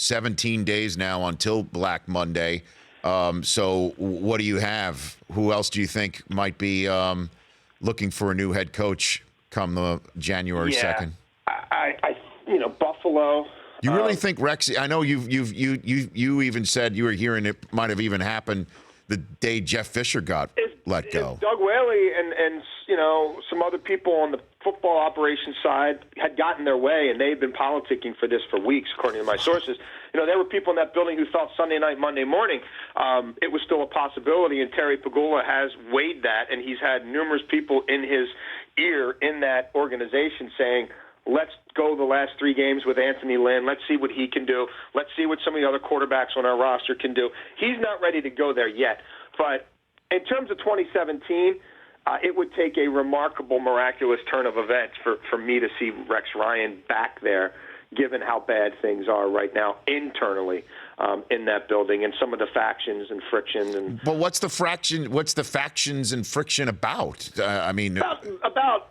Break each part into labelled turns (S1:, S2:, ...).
S1: 17 days now until Black Monday. So what do you have? Who else do you think might be looking for a new head coach come the January 2nd?
S2: Buffalo.
S1: You really think Rex? I know you even said you were hearing it might have even happened the day Jeff Fisher got let go.
S2: Doug Whaley and some other people on the football operations side had gotten their way, and they've been politicking for this for weeks, according to my sources. There were people in that building who thought Sunday night, Monday morning, it was still a possibility, and Terry Pagula has weighed that, and he's had numerous people in his ear in that organization saying, let's go the last 3 games with Anthony Lynn. Let's see what he can do. Let's see what some of the other quarterbacks on our roster can do. He's not ready to go there yet. But in terms of 2017, it would take a remarkable, miraculous turn of events for me to see Rex Ryan back there, given how bad things are right now internally in that building and some of the factions and friction.
S1: But what's the factions and friction about?
S2: About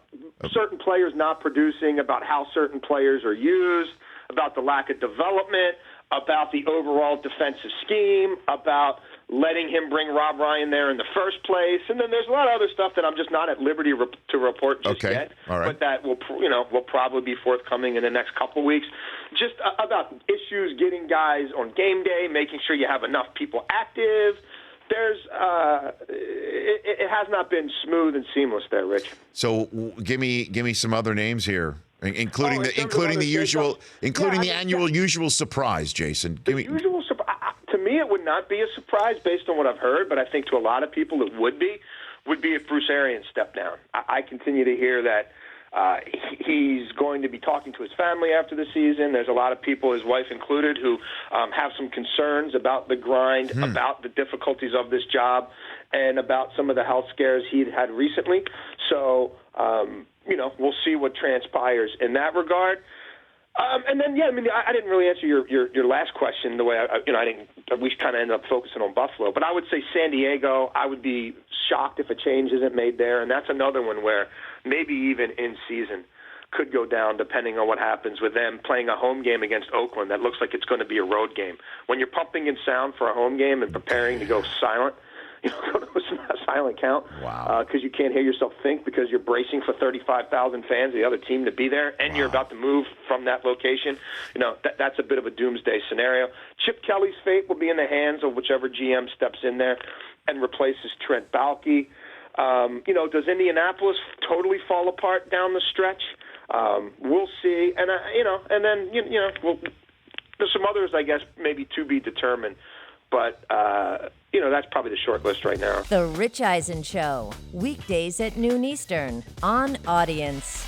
S2: certain players not producing, about how certain players are used, about the lack of development, about the overall defensive scheme, about letting him bring Rob Ryan there in the first place. And then there's a lot of other stuff that I'm just not at liberty to report just yet.
S1: All right.
S2: But that will probably be forthcoming in the next couple of weeks. Just about issues getting guys on game day, making sure you have enough people active. It has not been smooth and seamless there, Rich.
S1: So give me some other names here, including the annual usual surprise, Jason.
S2: Usual surprise. To me, it would not be a surprise based on what I've heard, but I think to a lot of people it would be if Bruce Arians stepped down. I continue to hear that he's going to be talking to his family after the season. There's a lot of people, his wife included, who have some concerns about the grind, about the difficulties of this job, and about some of the health scares he'd had recently. So, we'll see what transpires in that regard. And then, I didn't really answer your last question the way we kind of ended up focusing on Buffalo. But I would say San Diego, I would be shocked if a change isn't made there. And that's another one where maybe even in season could go down depending on what happens with them playing a home game against Oakland. That looks like it's going to be a road game. When you're pumping in sound for a home game and preparing to go silent, go to a silent count.
S1: Wow.
S2: Because you can't hear yourself think because you're bracing for 35,000 fans, the other team to be there, and you're about to move from that location. That's a bit of a doomsday scenario. Chip Kelly's fate will be in the hands of whichever GM steps in there and replaces Trent Baalke. Does Indianapolis totally fall apart down the stretch? We'll see. And, there's some others, I guess, maybe to be determined. But, that's probably the short list right now.
S3: The Rich Eisen Show, weekdays at noon Eastern on Audience.